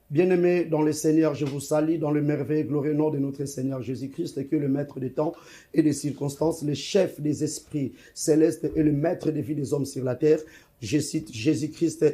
Bien-aimés dans le Seigneur, je vous salue dans le merveilleux et glorieux nom de notre Seigneur Jésus-Christ, et que le maître des temps et des circonstances, le chef des esprits célestes et le maître des vies des hommes sur la terre, je cite Jésus-Christ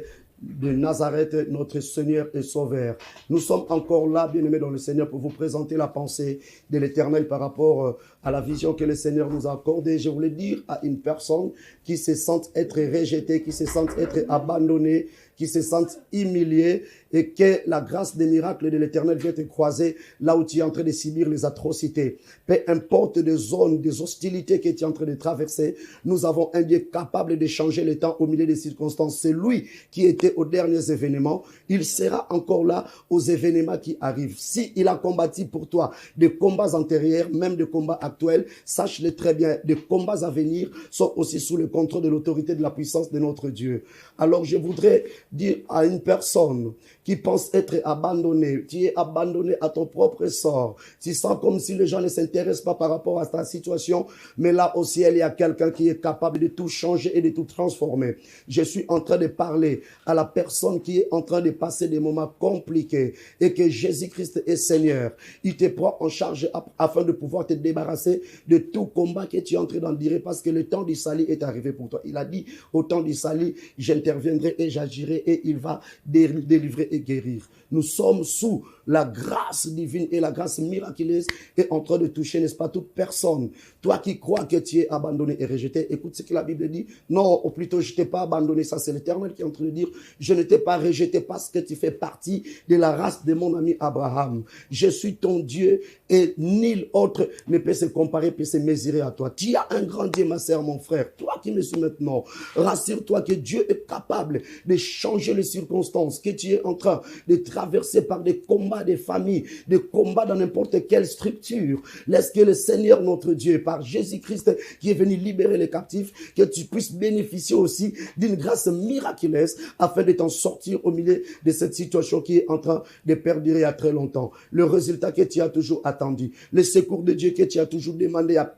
de Nazareth, notre Seigneur et Sauveur. Nous sommes encore là, bien-aimés dans le Seigneur, pour vous présenter la pensée de l'Éternel par rapport à la vision que le Seigneur nous a accordée. Je voulais dire à une personne qui se sente être rejetée, qui se sente être abandonnée, qui se sentent humiliés et que la grâce des miracles de l'Éternel vient te croiser là où tu es en train de subir les atrocités. Peu importe des zones, des hostilités que tu es en train de traverser, nous avons un Dieu capable de changer le temps au milieu des circonstances. C'est lui qui était aux derniers événements. Il sera encore là aux événements qui arrivent. S'il a combattu pour toi des combats antérieurs, même des combats actuels, sache-le très bien, des combats à venir sont aussi sous le contrôle de l'autorité de la puissance de notre Dieu. Alors je voudrais dire à une personne qui pense être abandonnée, tu es abandonné à ton propre sort, tu sens comme si les gens ne s'intéressent pas par rapport à ta situation, mais là au ciel, il y a quelqu'un qui est capable de tout changer et de tout transformer. Je suis en train de parler à la personne qui est en train de passer des moments compliqués et que Jésus-Christ est Seigneur. Il te prend en charge afin de pouvoir te débarrasser de tout combat que tu es en train d'endurer parce que le temps du salut est arrivé pour toi. Il a dit au temps du salut, j'interviendrai et j'agirai et il va délivrer et guérir. Nous sommes sous la grâce divine et la grâce miraculeuse est en train de toucher, n'est-ce pas, toute personne. Toi qui crois que tu es abandonné et rejeté, écoute ce que la Bible dit. Non, ou plutôt, je ne t'ai pas abandonné. Ça, c'est l'Éternel qui est en train de dire, je ne t'ai pas rejeté parce que tu fais partie de la race de mon ami Abraham. Je suis ton Dieu et nul autre ne peut se comparer, peut se mesurer à toi. Tu as un grand Dieu, ma sœur, mon frère. Toi qui me suis maintenant, rassure-toi que Dieu est capable de changer les circonstances, que tu es en train de traverser par des combats des familles, des combats dans n'importe quelle structure. Laisse que le Seigneur, notre Dieu, par Jésus-Christ qui est venu libérer les captifs, que tu puisses bénéficier aussi d'une grâce miraculeuse afin de t'en sortir au milieu de cette situation qui est en train de perdurer à très longtemps. Le résultat que tu as toujours attendu, le secours de Dieu que tu as toujours demandé à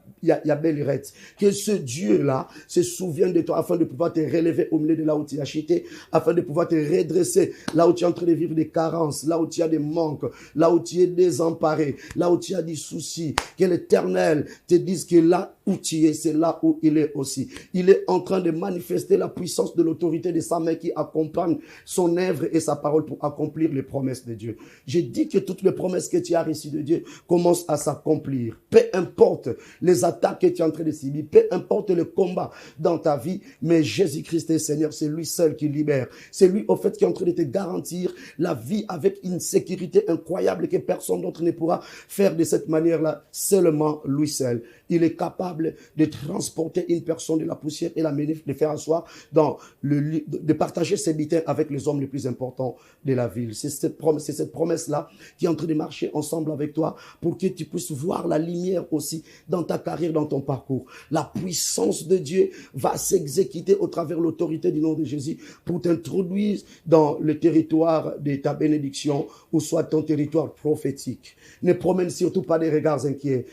Bélirette, que ce Dieu-là se souvienne de toi afin de pouvoir te relever au milieu de là où tu as chuté, afin de pouvoir te redresser là où tu es en train de vivre des carences, là où tu as des manques, là où tu es désemparé, là où tu as des soucis, que l'Éternel te dise que là où tu es, c'est là où il est aussi. Il est en train de manifester la puissance de l'autorité de sa main qui accompagne son œuvre et sa parole pour accomplir les promesses de Dieu. Je dis que toutes les promesses que tu as reçues de Dieu commencent à s'accomplir. Peu importe les attaques que tu es en train de subir, peu importe le combat dans ta vie, mais Jésus-Christ est Seigneur, c'est lui seul qui libère. C'est lui au fait qui est en train de te garantir la vie avec une sécurité incroyable que personne d'autre ne pourra faire de cette manière-là, seulement lui seul. Il est capable de transporter une personne de la poussière et la mener, de faire asseoir dans le lit, de partager ses bitins avec les hommes les plus importants de la ville. C'est cette promesse-là qui est en train de marcher ensemble avec toi pour que tu puisses voir la lumière aussi dans ta carrière, dans ton parcours. La puissance de Dieu va s'exécuter au travers de l'autorité du nom de Jésus pour t'introduire dans le territoire de ta bénédiction ou soit ton territoire prophétique. Ne promène surtout pas des regards inquiets.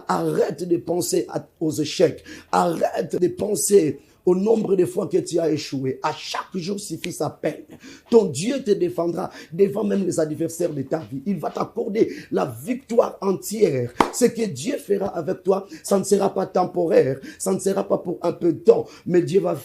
Arrête de penser aux échecs. Arrête de penser au nombre de fois que tu as échoué. À chaque jour suffit sa peine. Ton Dieu te défendra devant même les adversaires de ta vie. Il va t'accorder la victoire entière. Ce que Dieu fera avec toi, ça ne sera pas temporaire. Ça ne sera pas pour un peu de temps. Mais Dieu va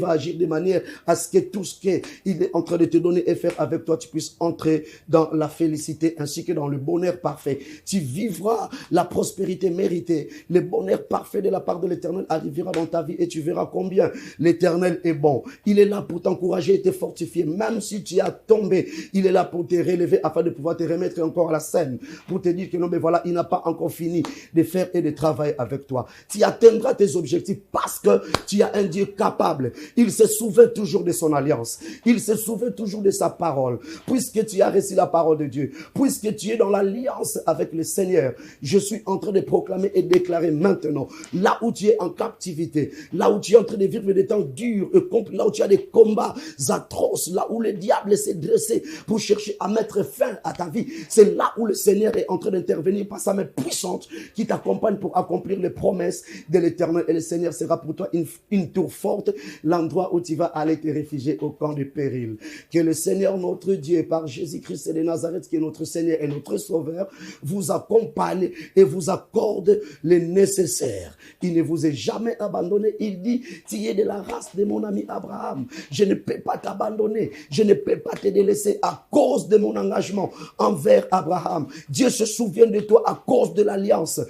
agir de manière à ce que tout ce qu'il est en train de te donner et faire avec toi, tu puisses entrer dans la félicité ainsi que dans le bonheur parfait. Tu vivras la prospérité méritée. Le bonheur parfait de la part de l'Éternel arrivera dans ta vie et tu verras combien l'Éternel est bon. Il est là pour t'encourager et te fortifier. Même si tu as tombé, il est là pour te relever afin de pouvoir te remettre encore à la scène. Pour te dire que non, mais voilà, il n'a pas encore fini de faire et de travailler avec toi. Tu atteindras tes objectifs parce que tu as un Dieu capable. Il se souvient toujours de son alliance. Il se souvient toujours de sa parole. Puisque tu as reçu la parole de Dieu, puisque tu es dans l'alliance avec le Seigneur, je suis en train de proclamer et déclarer maintenant, là où tu es en captivité, là où tu es en train de de vivre des temps durs et compliqués, là où tu as des combats atroces, là où le diable s'est dressé pour chercher à mettre fin à ta vie. C'est là où le Seigneur est en train d'intervenir par sa main puissante qui t'accompagne pour accomplir les promesses de l'Éternel. Et le Seigneur sera pour toi une tour forte, l'endroit où tu vas aller te réfugier au camp de péril. Que le Seigneur, notre Dieu, par Jésus-Christ de Nazareth, qui est notre Seigneur et notre Sauveur, vous accompagne et vous accorde le nécessaire. Il ne vous est jamais abandonné. Il dit, tu es de la race de mon ami Abraham. Je ne peux pas t'abandonner. Je ne peux pas te délaisser à cause de mon engagement envers Abraham. Dieu se souvient de toi à cause de l'alliance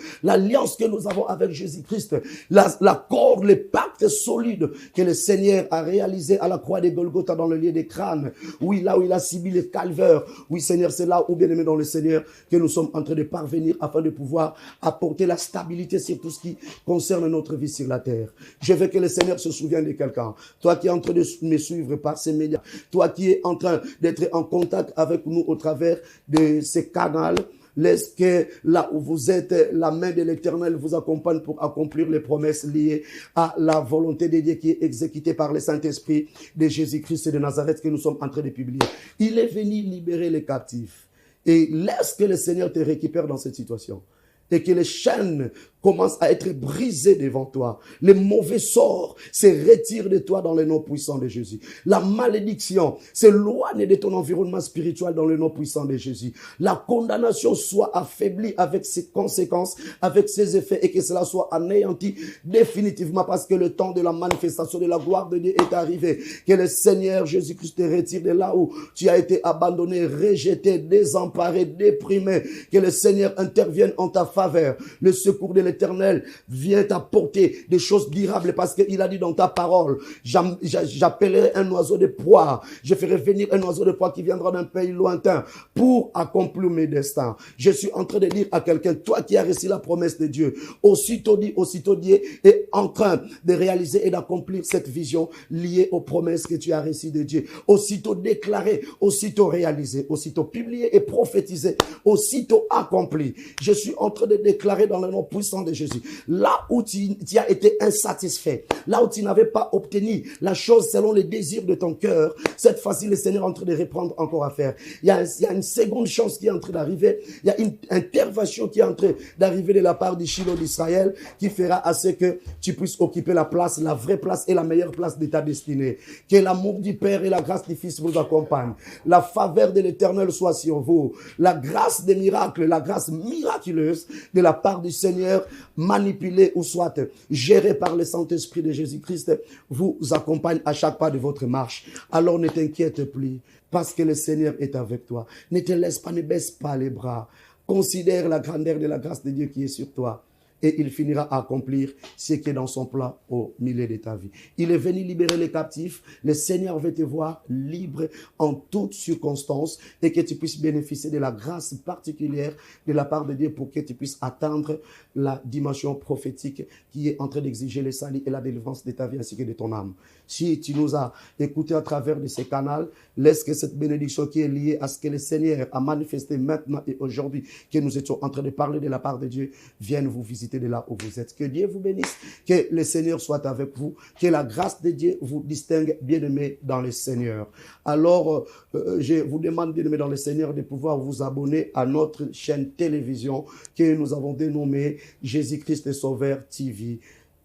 que nous avons avec Jésus-Christ, l'accord, le pacte solide que le Seigneur a réalisé à la croix de Golgotha dans le lieu des crânes. Oui, là où il a subi le calvaire. Oui, Seigneur, c'est là où, bien aimé dans le Seigneur, que nous sommes en train de parvenir afin de pouvoir apporter la stabilité sur tout ce qui concerne notre vie sur la terre. Je veux que le Seigneur se souvienne de quelqu'un. Toi qui es en train de me suivre par ces médias, toi qui es en train d'être en contact avec nous au travers de ces canaux, laisse que là où vous êtes, la main de l'Éternel vous accompagne pour accomplir les promesses liées à la volonté de Dieu qui est exécutée par le Saint-Esprit de Jésus-Christ de Nazareth que nous sommes en train de publier. Il est venu libérer les captifs. Et laisse que le Seigneur te récupère dans cette situation. Et que les chaînes commencent à être brisées devant toi. Les mauvais sorts se retirent de toi dans le nom puissant de Jésus. La malédiction s'éloigne de ton environnement spirituel dans le nom puissant de Jésus. La condamnation soit affaiblie avec ses conséquences, avec ses effets, et que cela soit anéanti définitivement parce que le temps de la manifestation de la gloire de Dieu est arrivé. Que le Seigneur Jésus-Christ te retire de là où tu as été abandonné, rejeté, désemparé, déprimé. Que le Seigneur intervienne en ta faveur. Le secours de l'Éternel vient t'apporter des choses durables parce qu'il a dit dans ta parole, j'appellerai un oiseau de proie, je ferai venir un oiseau de proie qui viendra d'un pays lointain pour accomplir mes destins. Je suis en train de dire à quelqu'un, toi qui as reçu la promesse de Dieu, aussitôt dit, aussitôt Dieu est en train de réaliser et d'accomplir cette vision liée aux promesses que tu as reçues de Dieu. Aussitôt déclaré, aussitôt réalisé, aussitôt publié et prophétisé, aussitôt accompli. Je suis en train de déclarer dans le nom puissant de Jésus, là où tu as été insatisfait, là où tu n'avais pas obtenu la chose selon les désirs de ton cœur, cette fois-ci, le Seigneur est en train de reprendre encore à faire. Il y a une seconde chance qui est en train d'arriver. Il y a une intervention qui est en train d'arriver de la part du Shiloh d'Israël qui fera à ce que tu puisses occuper la place, la vraie place et la meilleure place de ta destinée. Que l'amour du Père et la grâce du Fils vous accompagnent. La faveur de l'Éternel soit sur vous. La grâce des miracles, la grâce miraculeuse de la part du Seigneur, manipulé ou soit géré par le Saint-Esprit de Jésus-Christ, vous accompagne à chaque pas de votre marche. Alors ne t'inquiète plus, parce que le Seigneur est avec toi. Ne te laisse pas, ne baisse pas les bras. Considère la grandeur de la grâce de Dieu qui est sur toi. Et il finira à accomplir ce qui est dans son plan au milieu de ta vie. Il est venu libérer les captifs. Le Seigneur veut te voir libre en toutes circonstances et que tu puisses bénéficier de la grâce particulière de la part de Dieu pour que tu puisses atteindre la dimension prophétique qui est en train d'exiger le salut et la délivrance de ta vie ainsi que de ton âme. Si tu nous as écoutés à travers de ces canaux, laisse que cette bénédiction qui est liée à ce que le Seigneur a manifesté maintenant et aujourd'hui, que nous étions en train de parler de la part de Dieu, vienne vous visiter de là où vous êtes. Que Dieu vous bénisse, que le Seigneur soit avec vous, que la grâce de Dieu vous distingue, bien-aimés dans le Seigneur. Alors, je vous demande, bien-aimés dans le Seigneur, de pouvoir vous abonner à notre chaîne télévision que nous avons dénommée Jésus-Christ Sauveur TV.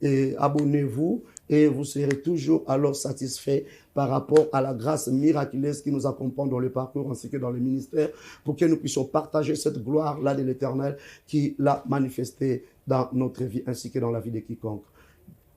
Et abonnez-vous et vous serez toujours alors satisfait par rapport à la grâce miraculeuse qui nous accompagne dans le parcours ainsi que dans le ministère pour que nous puissions partager cette gloire-là de l'Éternel qui l'a manifestée dans notre vie ainsi que dans la vie de quiconque.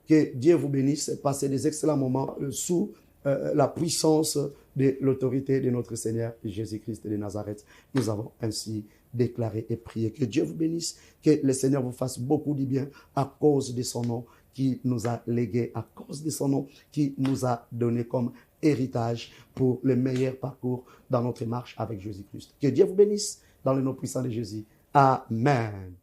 Que Dieu vous bénisse, passez des excellents moments sous la puissance de l'autorité de notre Seigneur Jésus-Christ de Nazareth. Nous avons ainsi déclaré et prié. Que Dieu vous bénisse, que le Seigneur vous fasse beaucoup de bien à cause de son nom qui nous a légué, à cause de son nom qui nous a donné comme héritage pour le meilleur parcours dans notre marche avec Jésus-Christ. Que Dieu vous bénisse dans le nom puissant de Jésus. Amen.